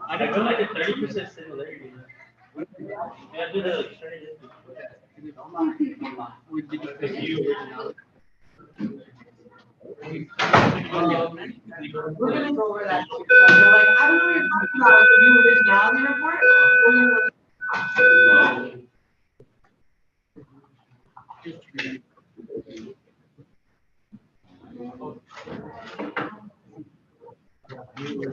I feel like a 30% similarity. Yeah, do the We're gonna go over that too. So you're like, I don't know what you're talking about with the new originality report. Or you're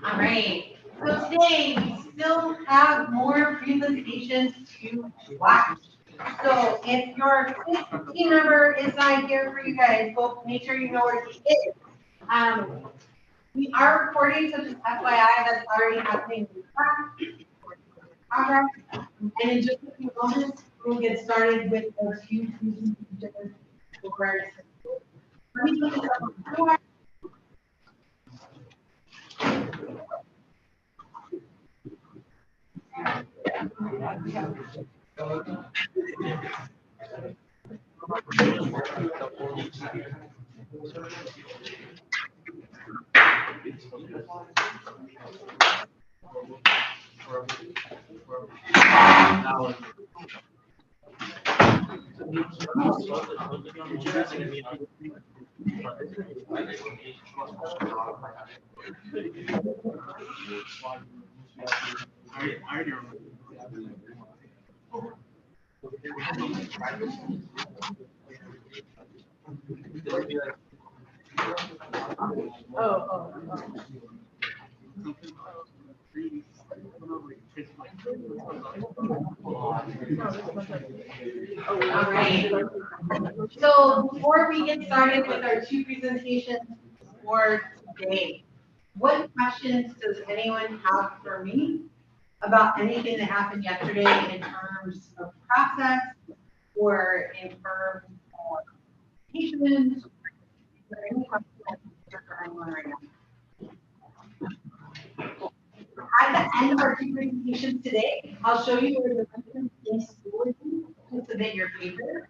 all right. So today we still have more presentations to watch. So if your team member is not here for you guys, go make sure you know where he is. We are recording, so just FYI, that's already happening in progress. And in just a few moments, we'll get started with those few presentations. Let me put this up on the floor. All right. So before we get started with our two presentations for today, what questions does anyone have for me about anything that happened yesterday in terms of process or in terms of patients? Is there any questions for anyone right now? At the end of our two presentations today, I'll show you where the questions in school to submit your paper.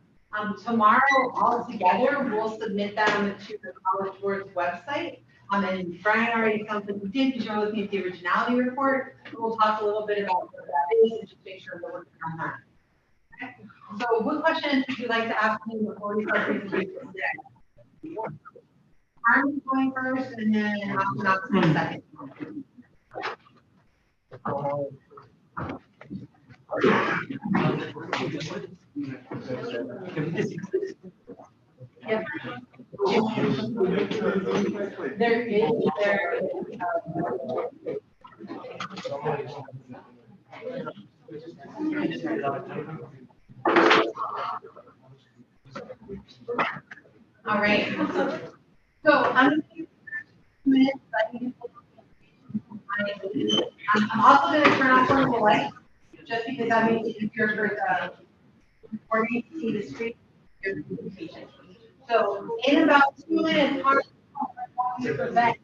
Tomorrow, all together, we'll submit them to the College Board's website. And Brian already sounds like we did, because you're looking at the originality report. We'll talk a little bit about what that is and just make sure we're working on that. Okay. So what questions would you like to ask me before we start presentation today? I'm going first, and then I'll come out in a second. Yep. There is all right. So I'm going to give 2 minutes. I'm also going to turn off some of the lights, just because that makes it easier for you to see the screen. So in about 2 minutes, to prevent.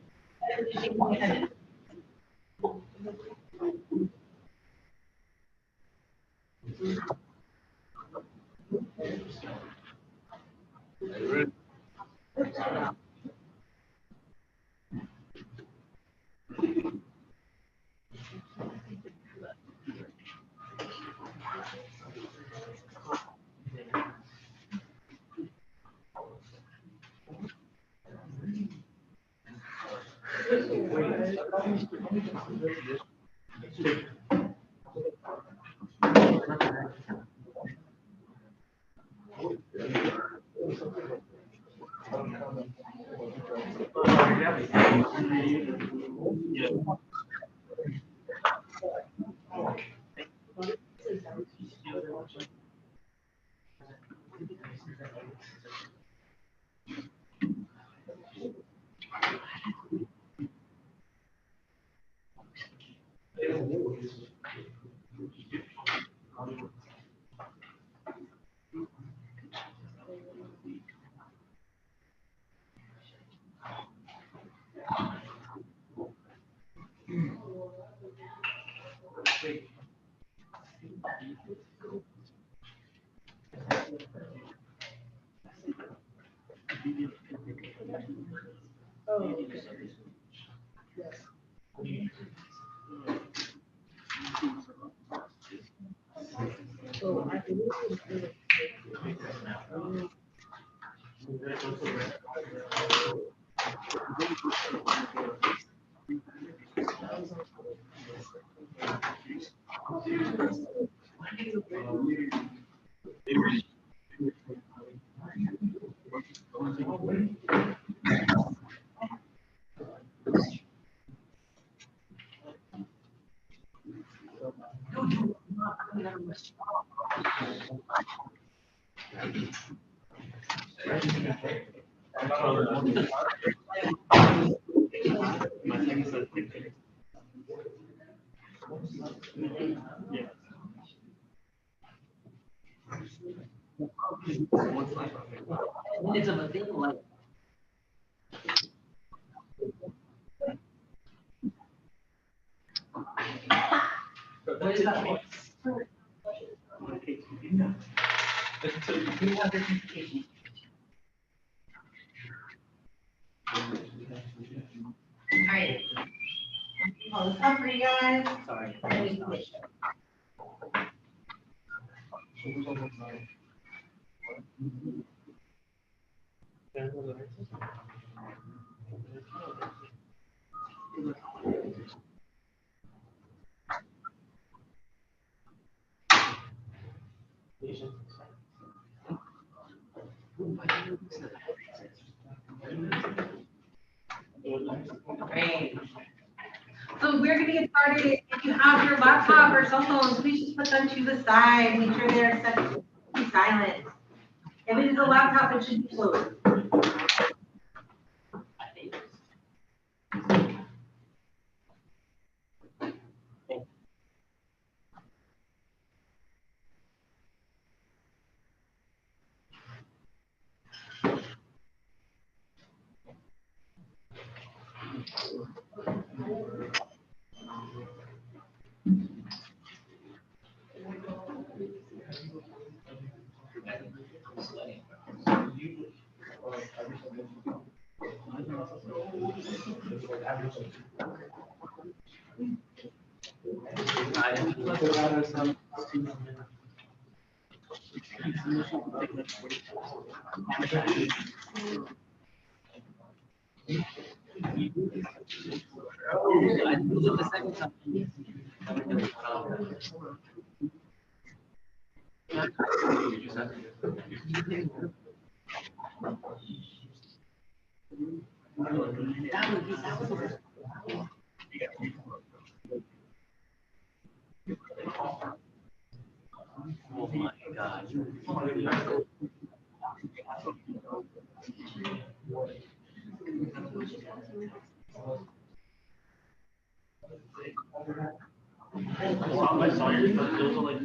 Minutes of a thing like. What is that? All right. Hold this up for you guys. Sorry. Great. So we're gonna get started. If you have your laptop or cell phone, please just put them to the side. Make sure they're set to be silent. If it is a laptop, it should be closed. Oh my God. I saw your photos, those are like.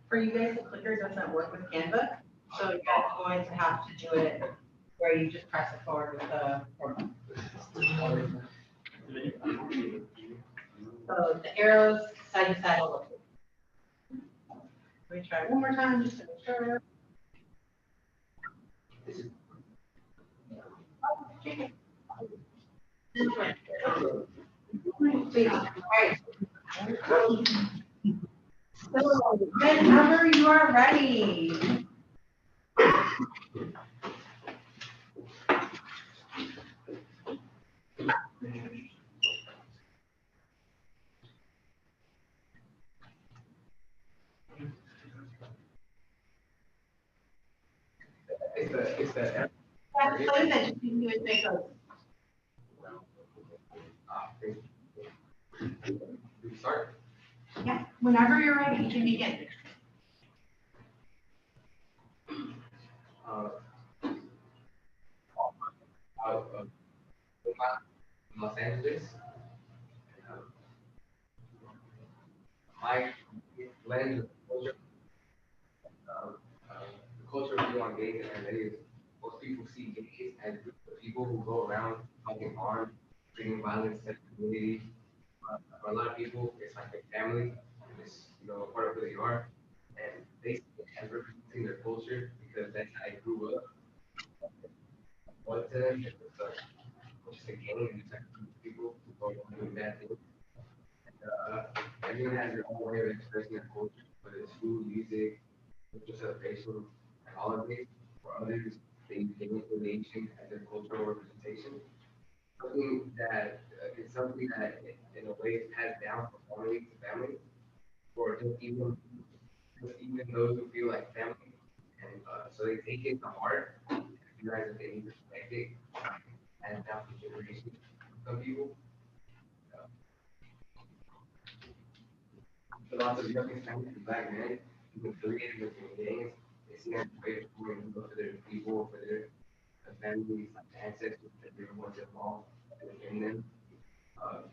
For you guys, the clicker doesn't work with Canva, so you guys are going to have to do it where you just press it forward with the formula. So the arrows side to side will look. Let me try one more time just to make sure. Please. All right. So whenever you are ready. It's the That's so that just you would make a. start. Yeah, whenever you're ready, you can begin. Out of Los Angeles. My lens of culture, the culture view on gays and ladies. Most people see gays as the people who go around causing harm, bringing violence to the community. For a lot of people, it's like their family, and it's part of who they are, and they see it as representing their culture because that's how they grew up. What to them, it's just a game, and it's like people who go around doing bad things. uh, Everyone has their own way of expressing their culture, whether it's food, music, cultural celebration, and holidays. For others, they use gaming affiliation as their cultural representation. Something that in a way is passed down from family to family, or just even those who feel like family, and so they take it to heart and realize that they need to respect it, and down for generations. Some people. Lots of young Hispanic and black men who affiliated with the gangs, they see that way of going for their people, for their families, ancestors that they were once involved in them.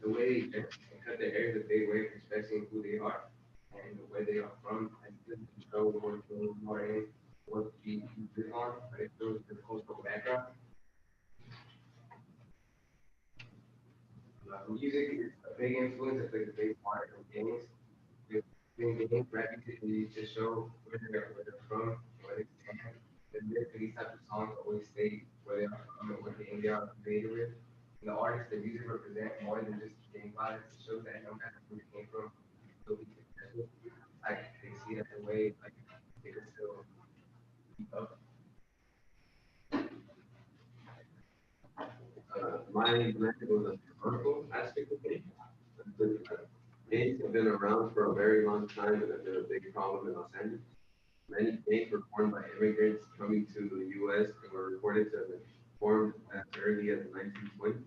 The way they cut their hair is a big way of expressing who they are and where they are from, and just to show what they are in, what be live on, but it shows their cultural background. Music is a big influence, it plays a big part in games. In games, rap music is to show where they're from, where they stand. The lyrics of these types of songs always state where they are from and what gang they are created with. And the artists, the music represent more than just gang violence. It shows that no matter where you came from, you can still be successful. Like they see that the way, like they can still keep up. My method was a historical aspect of it. Gangs have been around for a very long time and have been a big problem in Los Angeles. Many gangs were formed by immigrants coming to the U.S. and were reported to have been formed as early as the 1920s.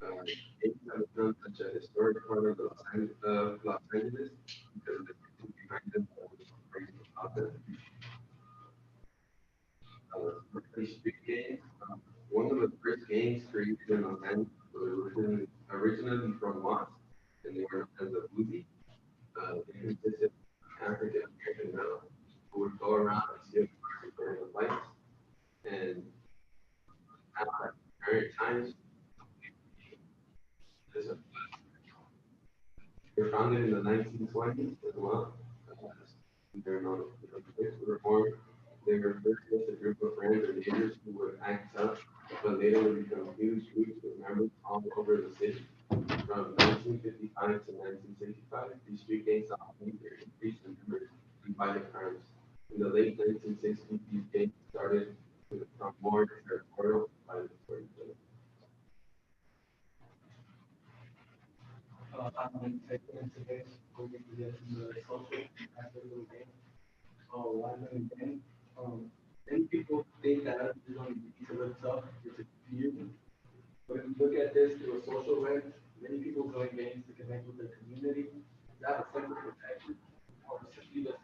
Gangs have become such a historic part of Los Angeles because of the reasons behind them that was crazy about them. Street gangs. One of the first gangs created in Los Angeles was originally from Moss, and they were known as the Boozy. They consisted of African American males who would go around and steal cars during the lights. And at current times, this- they were founded in the 1920s as well. They're known as the were formed. They were first just a group of friends or neighbors who would act tough, but later would become huge groups with members all over the city. From 1955 to 1965, these street gangs saw a major increase in numbers and violent crimes. In the late 1960s, these gangs started to become more territorial and violent for each other. I'm taking into this, going into this in the social aspect of the game. So, why the game? Many people think that it's going to be to live tough, it's a fear. But if you look at this through a social lens, many people join games to connect with their community, that effective protection or simply just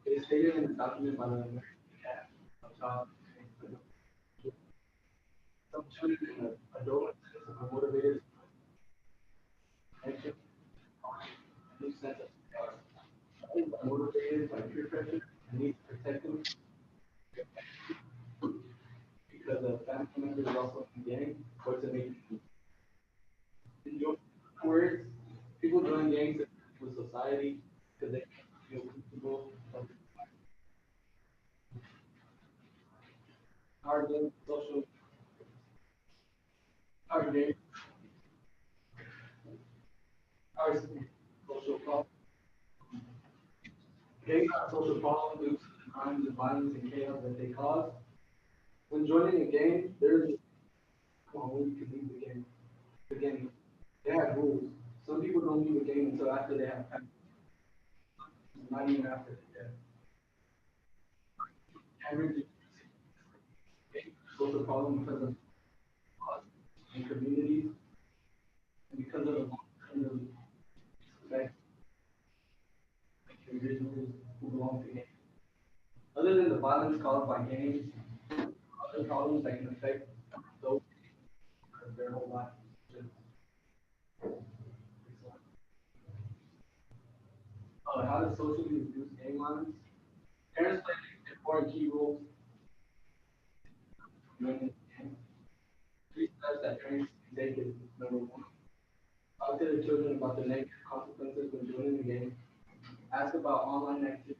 it is stated in the document by the American Cat of Child some children and adults are motivated action new sense of motivated by peer pressure and need to protect them because the family member is also in the gang or to make enjoy words people join gangs with society because they feel comfortable our gang social our gang our social problem gangs are social problem due to the crimes and violence and chaos that they cause. When joining a gang, there's when you can leave the gang. The gang, they have rules. Some people don't leave the gang until after they have time, not even after they death. Average social problem because of laws and communities and because of the long-term effects of individuals who belong to gangs. Other than the violence caused by gangs, other problems that can affect those their whole life. How to socially reduce gang violence? Parents play important key roles in joining gangs. Three steps that parents can take is number one, talk to their children about the negative consequences when joining the gang. Ask about online activities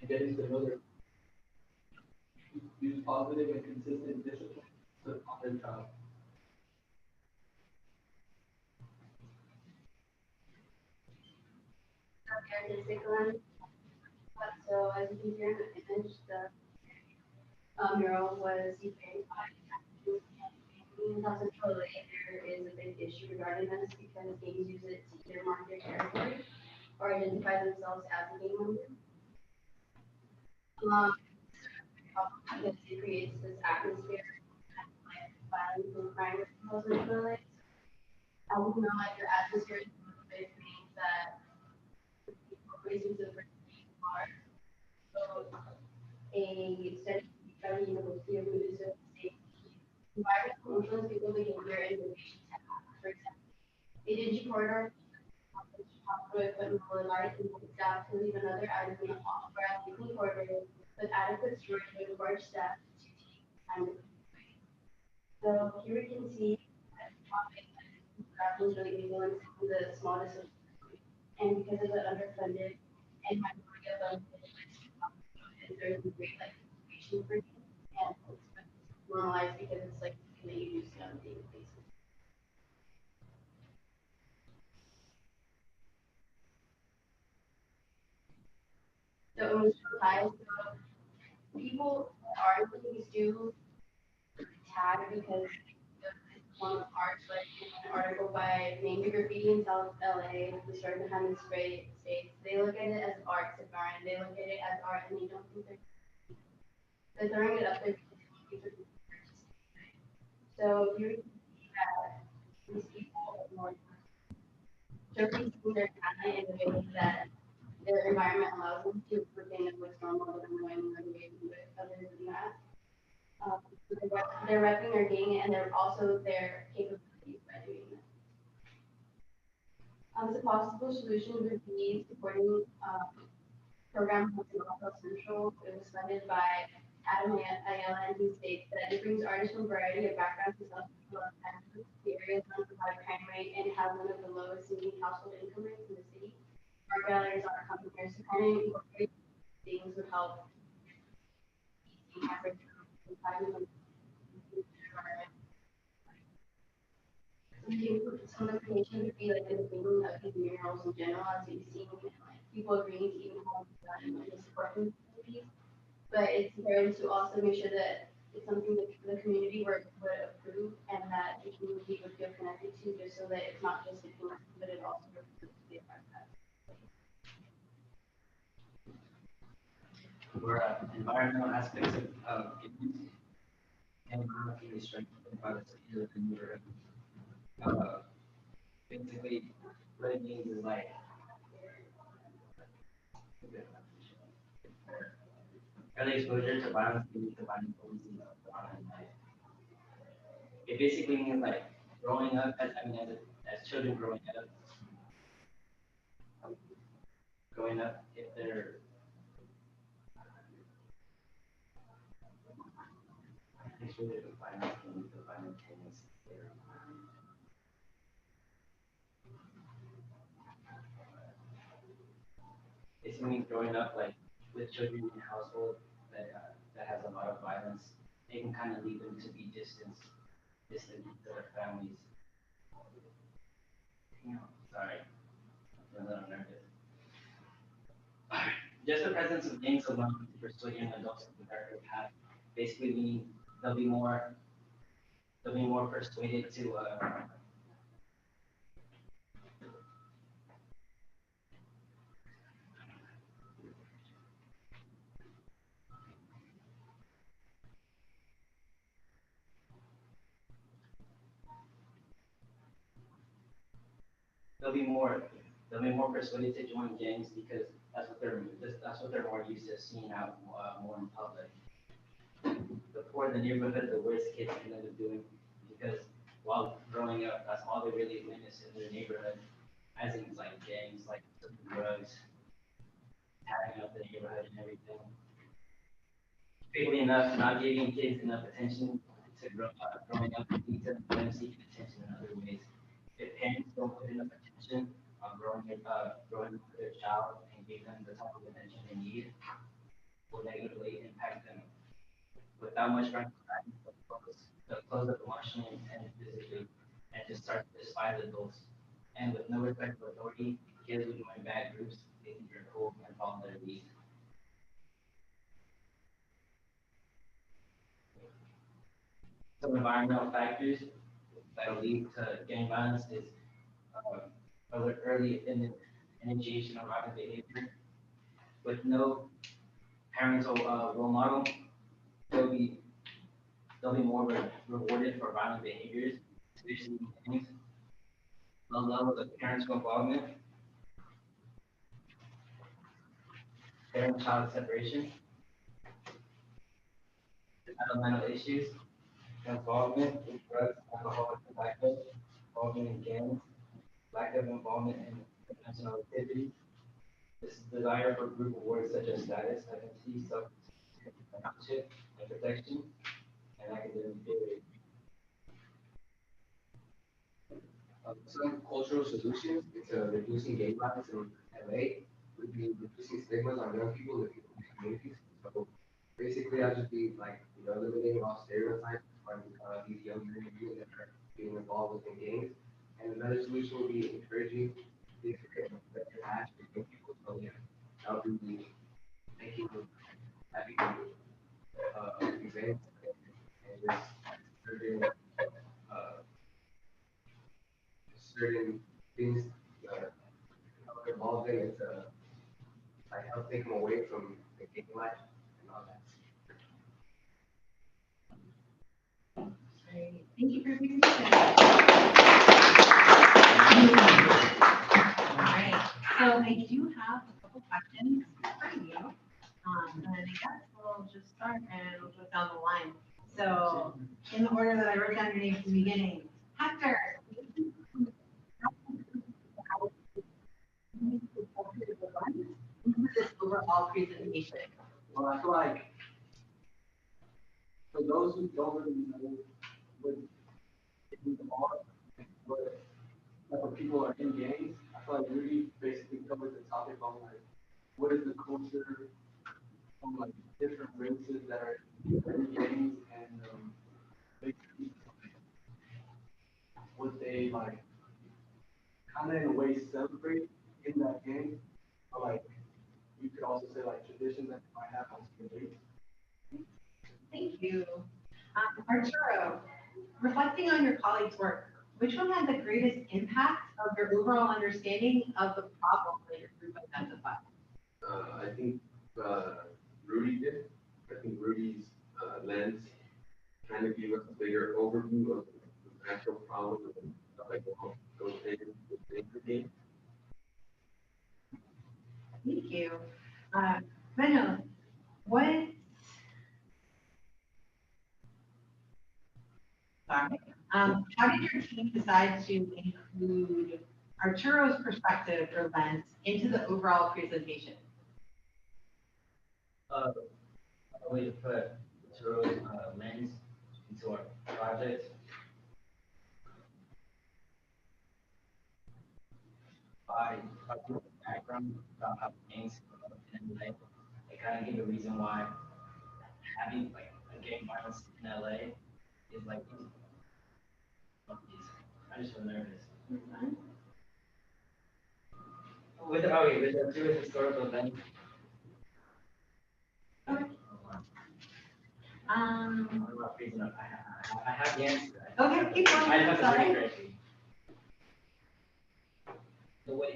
and getting to know their use positive and consistent discipline to on their child. Characteristic one. So as you can see in the image, the mural was detained by in South Central LA. There is a big issue regarding this because gangs use it to either mark their territory or identify themselves as a gang member. Um, because it creates this atmosphere of like violence and crime in South Central LA. I would know like the atmosphere is motivated means that reasons of are so a study by the University of Minnesota State environmental influence people behavior and motivation to act. For example, a dingy corridor equipment will light and staff to leave another item in the hall, whereas a clean corridor with adequate storage would encourage staff to take time. So here we can see that topic that was really influenced the smallest of and because of the underfunded and minority of there's a great like motivation for me and it's normalized because it's like something that you do see on a daily basis. So emotional ties, so people that are things do tag because it's one of art, like in an article by Name the Graffiti in South LA, the story behind the spray states they look at it as art, Safaran. They look at it as art and they don't think they're throwing it up there because they want people to participate. So you see that these people are more showcasing their talent in the way that their environment allows them to pretend it what's normal to them knowing their way to do it. Other than that, they're repping their gang and they're also their capabilities by doing that. So possible solutions would be supporting program from South Central. It was funded by Adam Ayala, and he states that it brings artists from a variety of backgrounds to South Central Los Angeles. The area is known for high crime rate and has one of the lowest median household income rates in the city. Art galleries are coming here, so kind of incorporate things would help average some of the creation would be like the thinking of these murals in general, as you've seen, like people agreeing to even have done and support communities. But it's important to also make sure that it's something that the community would approve and that the community would feel connected to, just so that it's not just a thing, but it also reflects the environment. Where environmental aspects of games and really strengthened by the city of the neighborhood. Uh, basically what it means is like early exposure to violence can lead to violent policies on life. It basically means like growing up as I mean as children growing up if they're exposure to violence can lead to violent things. Basically means growing up like with children in a household that has a lot of violence, it can kind of lead them to be distant to their families. You know, sorry, I'm a little nervous. Just the presence of gangs alone to persuade young adults of the darker path, basically meaning they'll be more they'll be more persuaded to they'll be more they'll be more persuaded to join gangs because that's what they're more used to seeing out more in public. The poor in the neighborhood, the worst kids end up doing because while growing up, that's all they really witness in their neighborhood, as in like gangs, like drugs, tearing up the neighborhood and everything. Quickly enough, not giving kids enough attention to growing up leads to them seeking attention in other ways. If parents don't put enough attention on growing up their child and give them the type of attention they need, will negatively impact them. Without much recognition, they'll close up emotionally and physically, and just start to despise adults. And with no respect for authority, kids will join bad groups, they think they're cool and follow their lead. Some environmental factors that'll lead to gang violence is early initiation of violent behavior. With no parental role model, they'll be they'll be more rewarded for violent behaviors, especially in gangs. Low levels of parental involvement, parent-child separation, developmental issues, involvement in drugs, alcohol, and tobacco, involvement in gangs, lack of involvement in conventional activities, this desire for group awards such as status, identity, self-ownership, and protection, and academic failure. Some cultural solutions to reducing gang violence in LA would be reducing stigmas on young people living in these communities. So basically, I'd just be like, eliminating all stereotypes on these young individuals that are being involved within gangs. And another solution would be encouraging these better hatch for young people. So yeah, that would be making having events and just certain certain things involved in it to like help take them away from the gang life and all that. Great. Thank you for your presentation. All right, so I do have a couple questions for you. And I guess we'll just start and we'll go down the line. So in the order that I wrote down your name from the beginning, Hector. This overall presentation. Well, I feel like for those who don't really know what gangs are and what type of people are in gangs, I feel like Rudy basically covered the topic on like what is the culture from like different races that are in gangs and basically what they like kind of in a way celebrate in that gang, or like you could also say like traditions that they might have on some dates. Thank you. Arturo, reflecting on your colleagues' work, which one had the greatest impact of your overall understanding of the problem that your group identified? I think Rudy did. I think Rudy's lens kind of gave us a bigger overview of the actual problems and stuff like those things. Bueno, what, sorry, how did your team decide to include Arturo's perspective or lens into the overall presentation? A way to put Turo's lens into our project by talking about the background about how gangs in LA. It kind of give a reason why having like a gang violence in LA is like I just feel nervous. With with the two historical events. I'm not freezing up. I have the answer. Okay, keep going. I have to Sorry. read it correctly.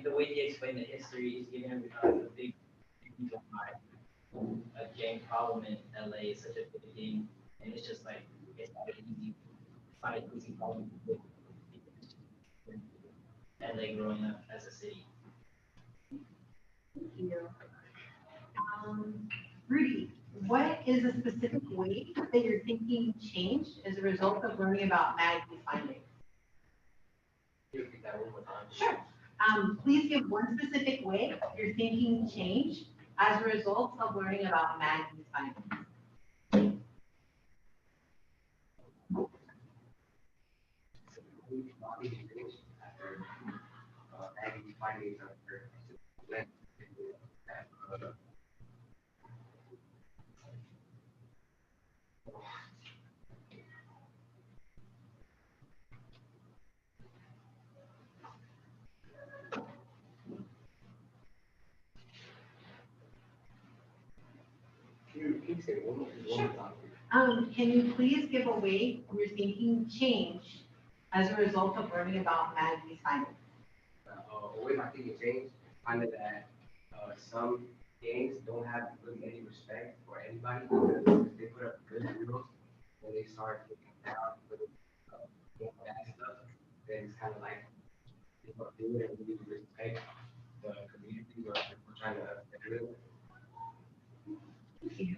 The way he explained the history is giving the big reason why a gang problem in LA is such a big thing, and it's just like it's not an easy problem with LA growing up as a city. Thank you. Rudy, what is a specific way that your thinking changed as a result of learning about Maggie's findings? Can you repeat that one more time? Sure. Please give one specific way your thinking changed as a result of learning about Maggie's findings. After Maggie's findings of her lens, can you say it one more time? Can you please give a way your thinking changed as a result of learning about Maggie's findings? The way my thinking changed, finding that some gangs don't have really any respect for anybody because they put up good rules when they start looking down for the bad stuff. Then it's kind of like they don't do it and we need to respect the community or we're trying to do it. Thank you.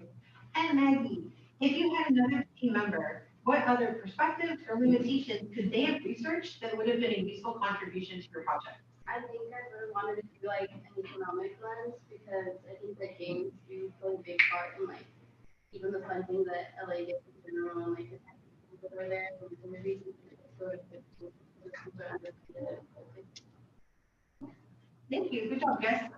And Maggie, if you had another team member, what other perspectives or limitations could they have researched that would have been a useful contribution to your project? I think I would have wanted to do like an economic lens because I think that games do play a big part in like even the fun things that LA gets in general and like the people that are there and the reasons for it. Thank you. Good job, guys.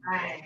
All right.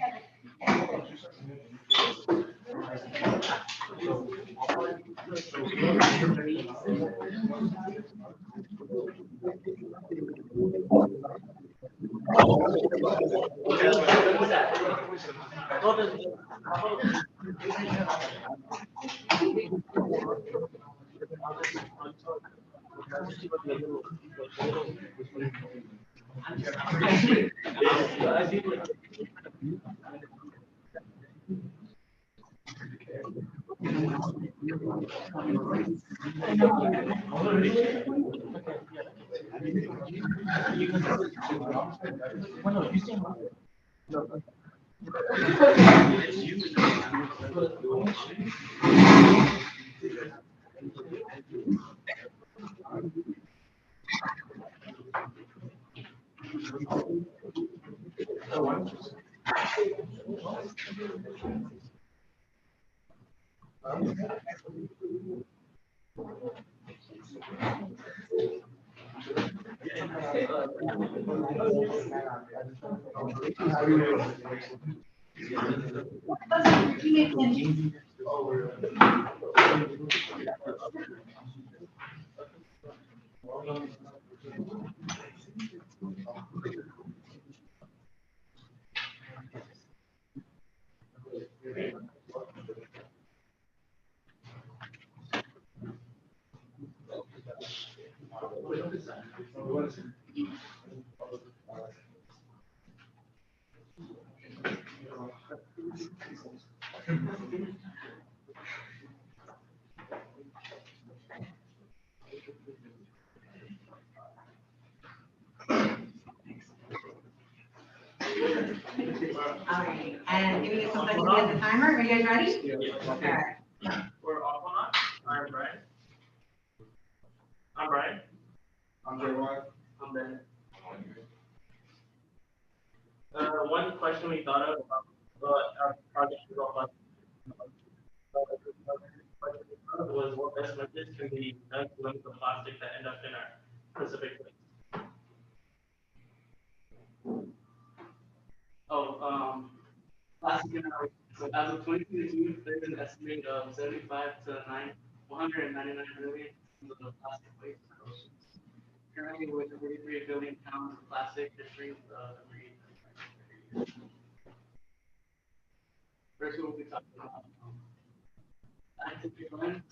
All right, and giving us some second to get the timer. Are you guys ready? Yeah. All right. We're off or not? I'm Brian. I'm Brian. I'm Jeremiah. I'm Ben. One question we thought of about our project is all about was what best methods can be done to limit the plastic that end up in our Pacific lakes. Plastic in our so as of 2022, there's an estimate of 75 to 199 million tons of plastic waste in our oceans. Currently, with 43 billion pounds of plastic entering every year. First, we'll be talking about scientific lens.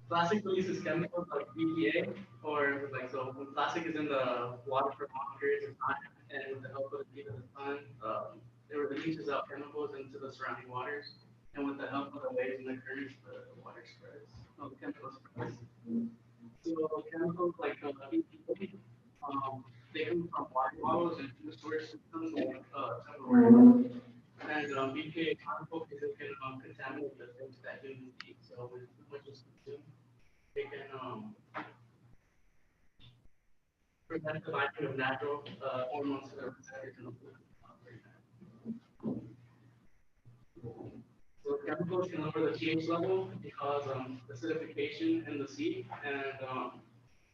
Plastic releases chemicals like BPA, or like so when plastic is in the water for long periods of time, and with the help of the heat of the sun, it releases out chemicals into the surrounding waters, and with the help of the waves and the currents, the water spreads. The chemical spreads. So chemicals like BPA, they come from water bottles and food storage systems like Tupperware. And BPA harmful because it can contaminate the things that humans eat. So when too much is consumed, it can prevent the binding of natural hormones that are receptors in the food. So chemicals can lower the pH level because acidification in the sea, and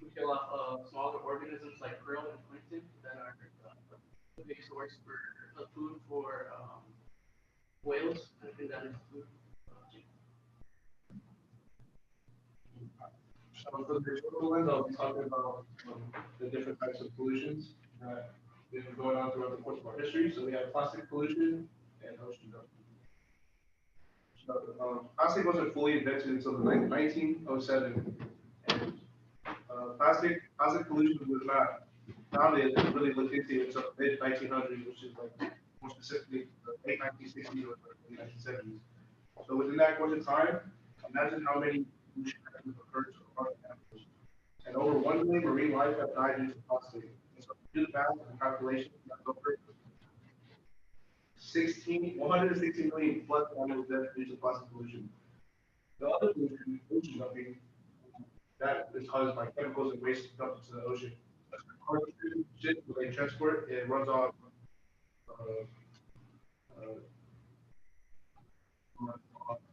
we kill off smaller organisms like krill and plankton that are the big source for food for whales and can damage food. So for the historical lens, I'll be talking about the different types of pollutions that have been going on throughout the course of our history. So we have plastic pollution and ocean dumping. So, plastic wasn't fully invented until the 1907, and plastic pollution was not founded and really looked into until the mid 1900s, which is like more specifically the late 1960s or the 1970s. So within that course of time, imagine how many pollution accidents occurred across the campus. And over 1 million marine life have died due to plastic. And so do the math and calculation, that's over 116 million plus animal deaths due to plastic pollution. The other pollution, ocean dumping, that is caused by chemicals and waste dumped into the ocean. That's ship where they transport, it runs off uh, uh,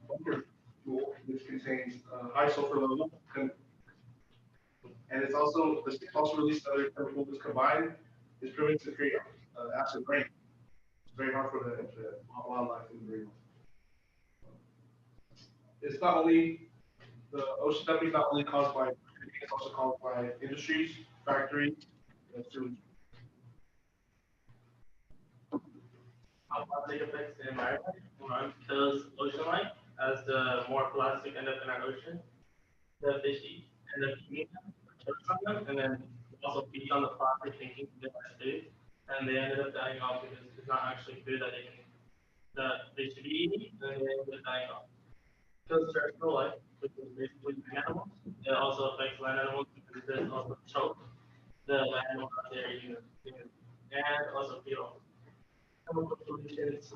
bunker fuel, which contains high sulfur level, and it's also released other chemicals combined. Is proven to create acid rain. It's very hard for the wildlife in the marine. It's not only the ocean dumping is not only caused by, it's also caused by industries, factories, and sewage. How plastic affects the environment? Kills ocean life as the more plastic end up in our ocean. The fish end up eating them, from them, and then also feed on the plastic thinking that it's food, and they ended up dying off because it's not actually food that they should be eating, and they ended up dying off. Kills terrestrial life, which is basically animals. It also affects land animals because it does also choke the land animals out there and also feed off chemical pollutions.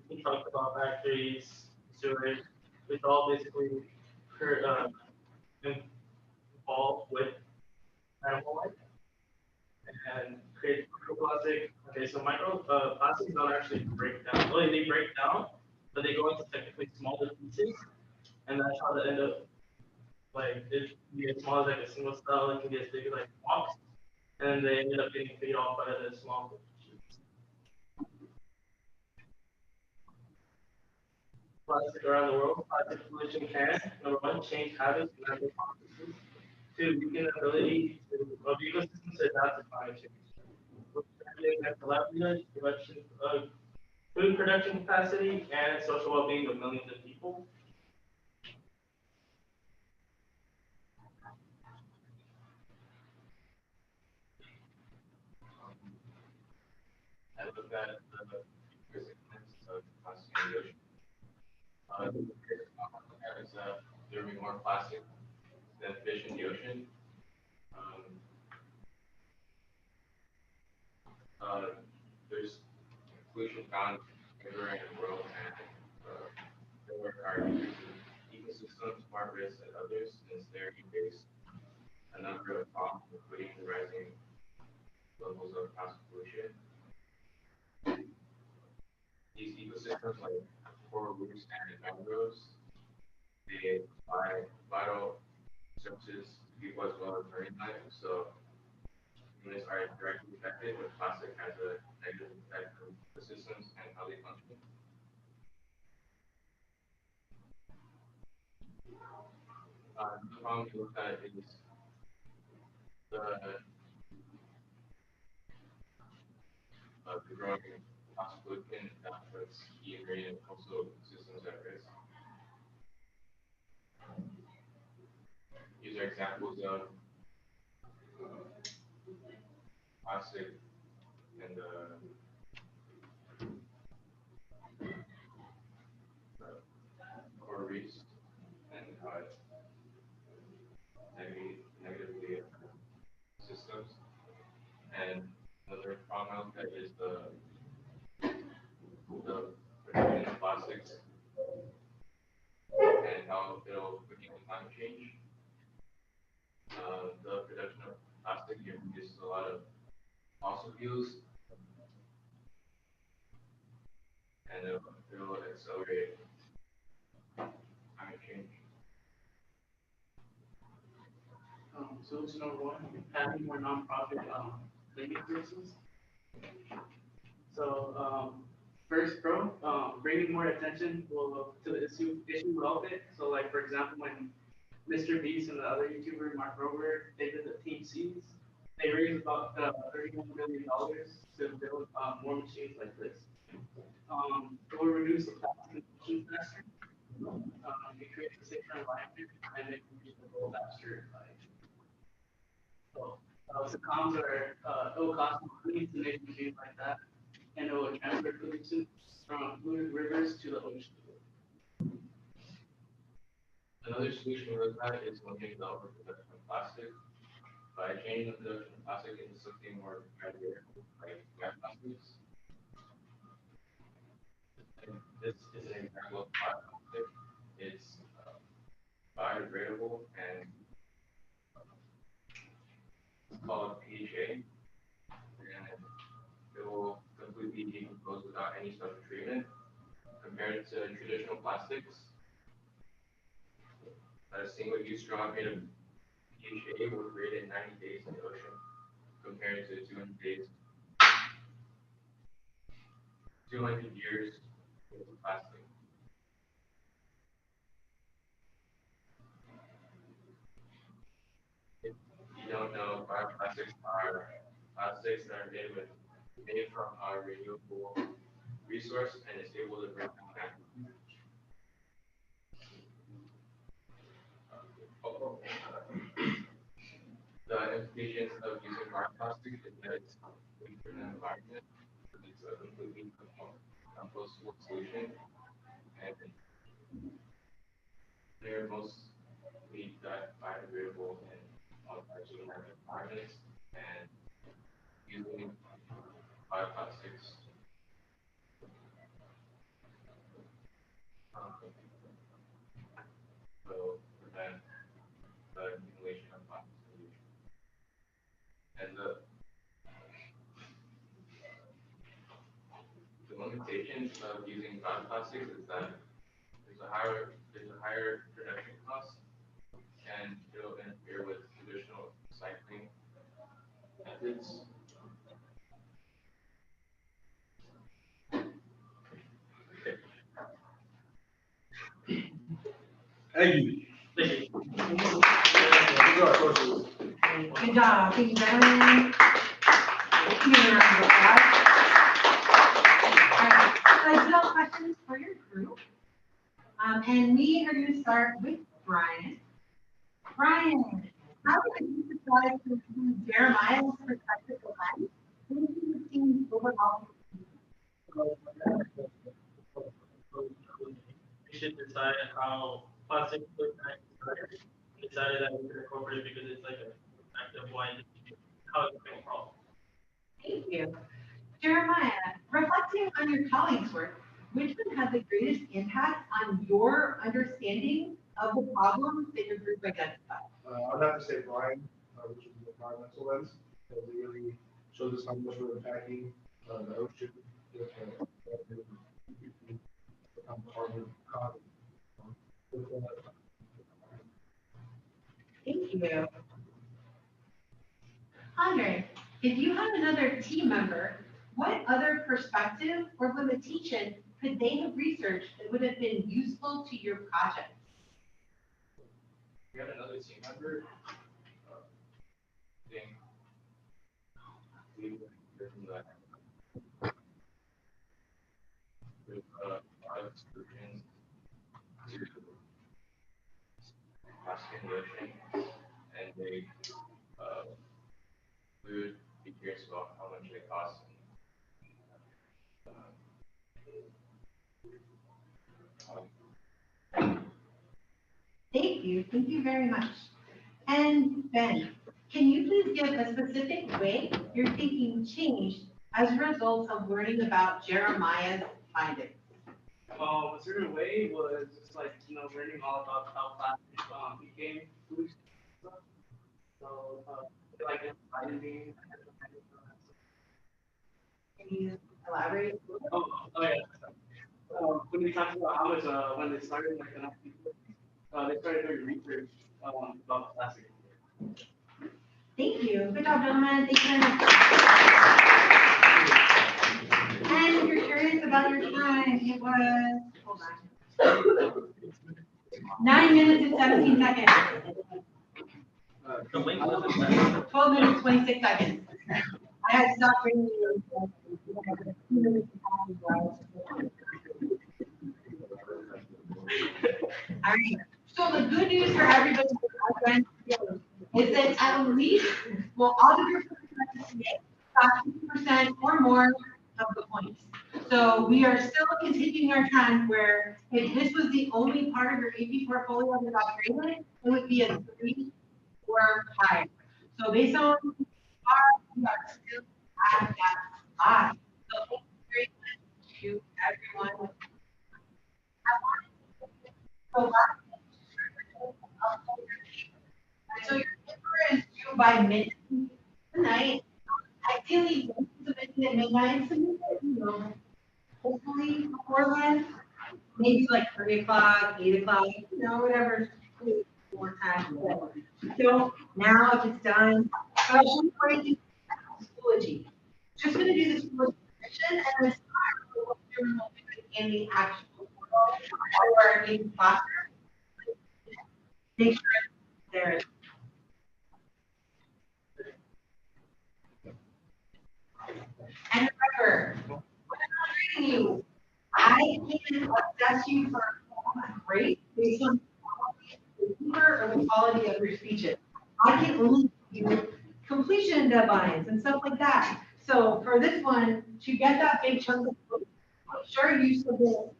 They talked about factories, sewage, which all basically involved with animal life and create microplastic. Okay, so plastics don't actually break down. Well, they break down, but they go into technically smaller pieces, and that's how they end up. Like it can be as small as like a single cell, it can be as big as like blocks, and they end up getting feed off by the small plastic around the world. Plastic pollution can, number one, change habits and natural processes. Two, weaken the ability of ecosystems to adapt to climate change. Which affects the livelihood, food production capacity, and social well-being of millions of people. I looked at the recipients of plastic in the ocean. There will be more plastic than fish in the ocean. Um, there's pollution found everywhere in the world, and there are ecosystems more at risk than others since they're face a number of problems, including the rising levels of plastic pollution. These ecosystems, like coral reefs and mangroves, they provide vital services to people as well as marine life. So humans are directly affected, but plastic has a negative effect on ecosystems and how they function. The problem we look at is the growing plastic pollution that puts key marine and coastal systems at risk. These are examples of plastic and coral reefs and how it negatively affects systems. And another problem that is the production of plastics and how it'll put in climate change. The production of plastic uses a lot of fossil fuels, and it'll accelerate climate change. Solution number one, having more nonprofit cleaning services. So first pro, bringing more attention to the issue relevant. So like for example, when Mr. Beast and the other YouTuber Mark Rober, they did the Team Seas. They raised about $31 million to build more machines like this. It will reduce the plastic consumption faster. It creates a safer environment, and it can reach the goal faster. So the cons are it will cost money to make machines like that, and it will transfer pollution from polluted rivers to the ocean. Another solution we look at is limiting the overproduction of plastic by changing the production of plastic into something more biodegradable, like microplastics. And this is an example of bioplastic. It's biodegradable and it's called PHA, and it will completely decompose without any special treatment compared to traditional plastics. A single-use straw made of PHA will create in 90 days in the ocean compared to 200 days, 200 years with plastic. If you don't know, bioplastics are plastics that are made from a renewable resource and is able to break down naturally. The implications of using bioplastic is that it's good for the environment, it's a completely compostable solution, and they're mostly biodegradable in all types of environments, and using bioplastics will prevent the accumulation of plastic pollution. And the limitations of using bioplastics is that there's a higher production cost, and it'll interfere with traditional recycling methods. Thank you. Thank you. These are our sources. Good job, thank you, gentlemen. Give me a round of applause. All right, so I still have questions for your group. And we are going to start with Brian. Brian, how would you decide to include Jeremiah's perspective of life into the team's overall? We should decide how plastic impact started. Decided that we could incorporate it because it's like an active one, how it can problem. Thank you. Jeremiah, reflecting on your colleagues' work, which one had the greatest impact on your understanding of the problems that your group identified? I'd have to say Brian, which is the environmental lens, that really shows us how much we're impacting the ocean with carbon. With, Thank you. Andre, if you had another team member, what other perspective or limitation could they have researched that would have been useful to your project? We had another team member, think we were from that with a lot of excursions to plastic in the ocean, and they we would be curious about how much they cost. Thank you very much. And Ben, can you please give a specific way your thinking changed as a result of learning about Jeremiah's findings? A certain way was just like, learning all about how plastic became food. So, like, inspired me. Can you elaborate? Oh yeah. When we talked about how much, when they started, like, they started doing research about plastic. Thank you. Good job, gentlemen. Thank you very much. And if you're curious about your time, it was, hold on, 9 minutes and 17 seconds. 12 minutes, 26 seconds. I had to stop bringing you. All right. So the good news for everybody is that at least, well, all of your percent or more of the points. So we are still continuing our trend where if this was the only part of your AP portfolio that got graded, it would be a 3 or higher. So based on we are still at that high. So thank you very much to everyone. So so your paper is due by midnight tonight. Ideally, submit it at midnight, submit it, hopefully before then, maybe like 3 o'clock, 8 o'clock, whatever. More time. So now if it's done, so I should probably do Schoology. Just gonna do this section and then start in the actual or in classroom. Make sure there's. And remember, when I'm reading you, I can assess you for a grade based on the paper or the quality of your speeches. I can only give you completion deadlines and stuff like that. So for this one, to get that big chunk of book, I'm sure you submit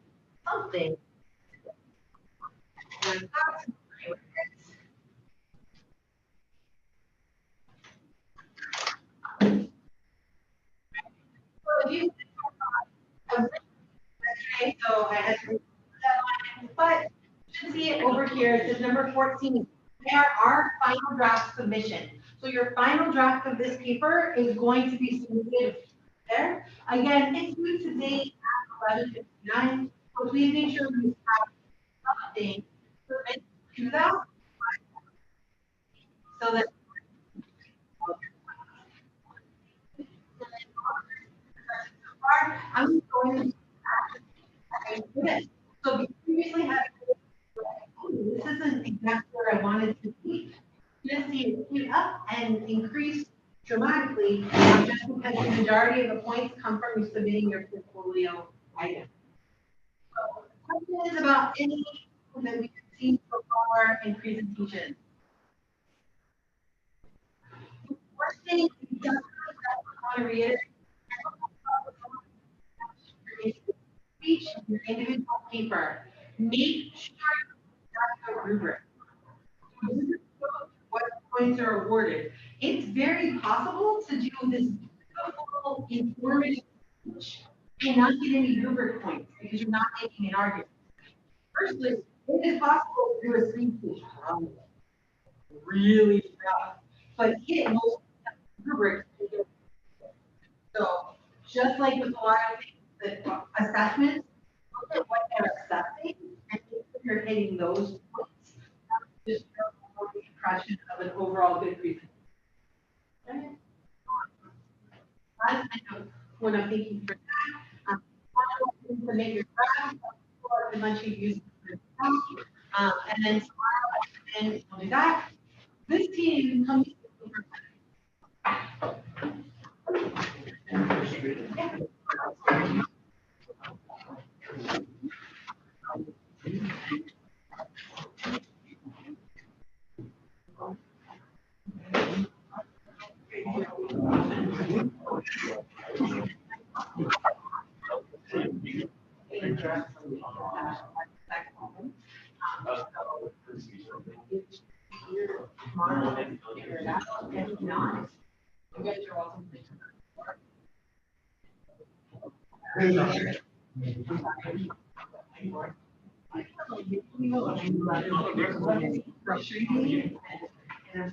something. And that's okay with it. So if you yesterday, so I had to read that line, but you should see it over here. It says number 14. There are final draft submission. So your final draft of this paper is going to be submitted there. Again, it's due today at 11:59. So please make sure you have something submitted to that so that I'm going to do this. So we previously had this isn't exactly where I wanted to be. You're gonna see it speed up and increase dramatically, just because the majority of the points come from you submitting your portfolio item. So, questions about any that we've seen so far in presentation? First thing, we just want to reiterate speech, your individual paper. Make sure you have a rubric. What points are awarded. It's very possible to do this beautiful, informative you're not getting any rubric points because you're not making an argument. Firstly, it is possible to do a speech really rough, but hit most rubrics. So just like with a lot of things, the assessments, look at what they're assessing and if you're hitting those points, just the impression of an overall good presentation. That's kind of what I'm thinking for that. To make your graph, or the much you use and then tomorrow, and we'll do that. This team comes over. And I'm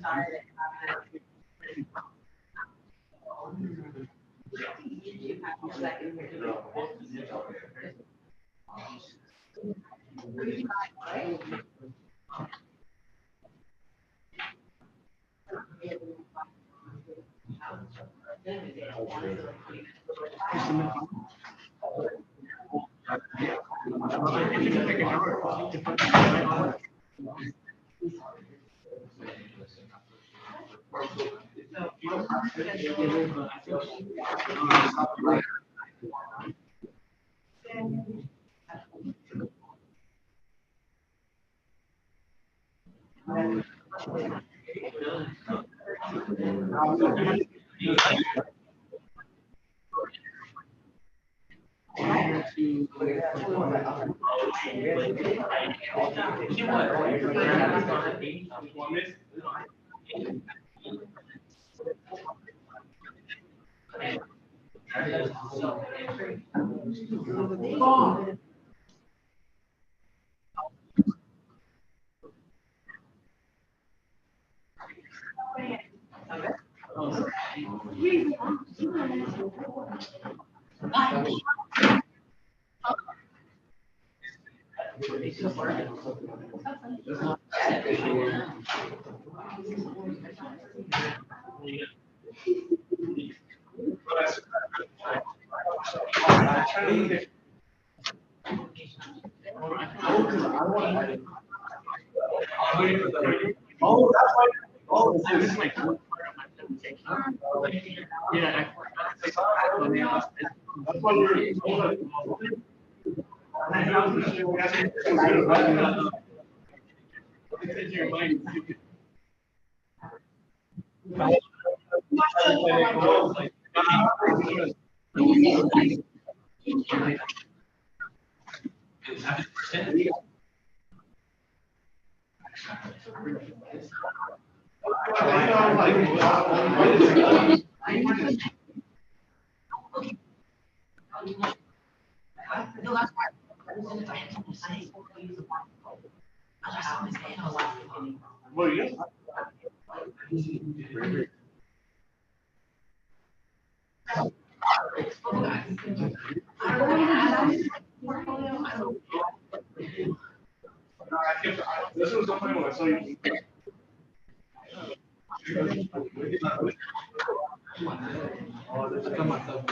sorry that Oh, that's why. Oh, this is my fourth part of my presentation. Yeah, that's why Well, yes. This was so funny when I saw you. Oh, this is myself.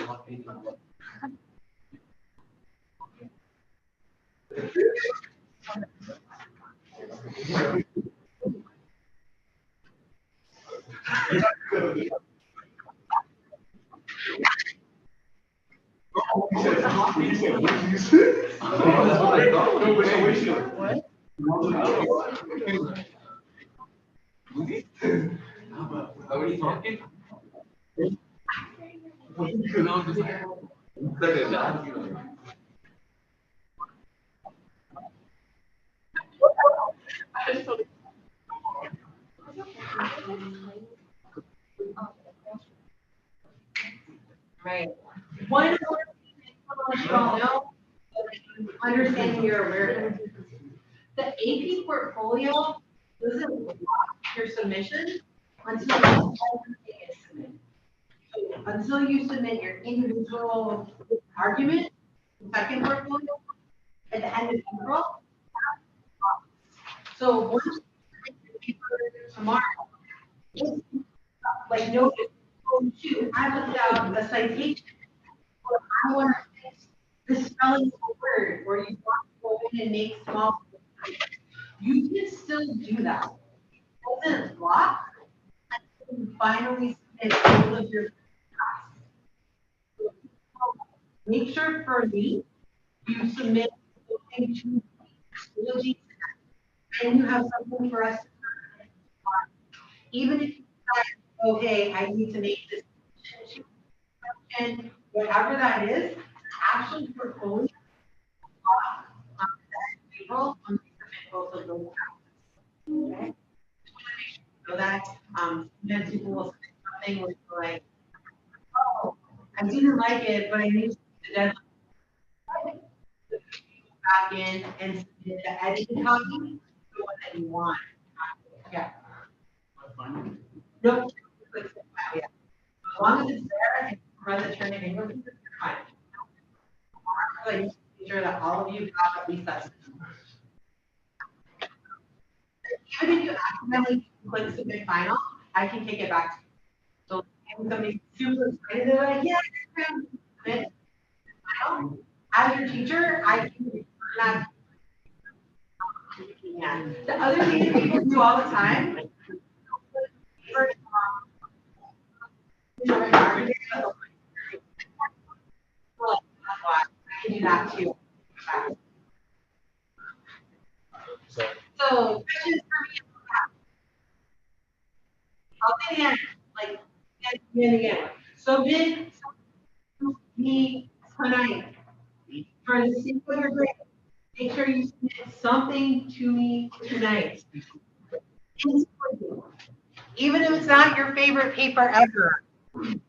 Right. One AP portfolio doesn't block your submission until everything is submitted. So until you submit your individual argument, second portfolio, at the end of April. So once you submit your paper tomorrow, it's like notice, oh shoot, I looked out a citation, or I want to fix the spelling of a word, or you want to go in and make small, you can still do that. It doesn't block until you finally submit all of your tasks. So make sure for me, you submit something to Trilogy, and you have something for us to learn. Even if you decide, okay, I need to make this and whatever that is, actual portfolio on April, on both of those tasks. Okay? Just want to make sure you know that. Sometimes people will say something where you're like, oh, I didn't like it, but I need to the deadline. Back in and submit the edited copy, the one that you want. Yeah. Nope. Yeah. As long as it's there and run the turn in English, it's fine. So you make sure that all of you have at least that. Even if you accidentally click submit final, I can take it back. So if somebody's super excited, they're like, yeah, I can submit final. As your teacher, I can return that. Yeah. The other thing that people do all the time. I can do that too. So questions for me? I'll say it again, like again. So bid me tonight for the sake of your grade. Make sure you submit something to me tonight. Even if it's not your favorite paper ever,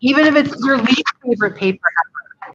even if it's your least favorite paper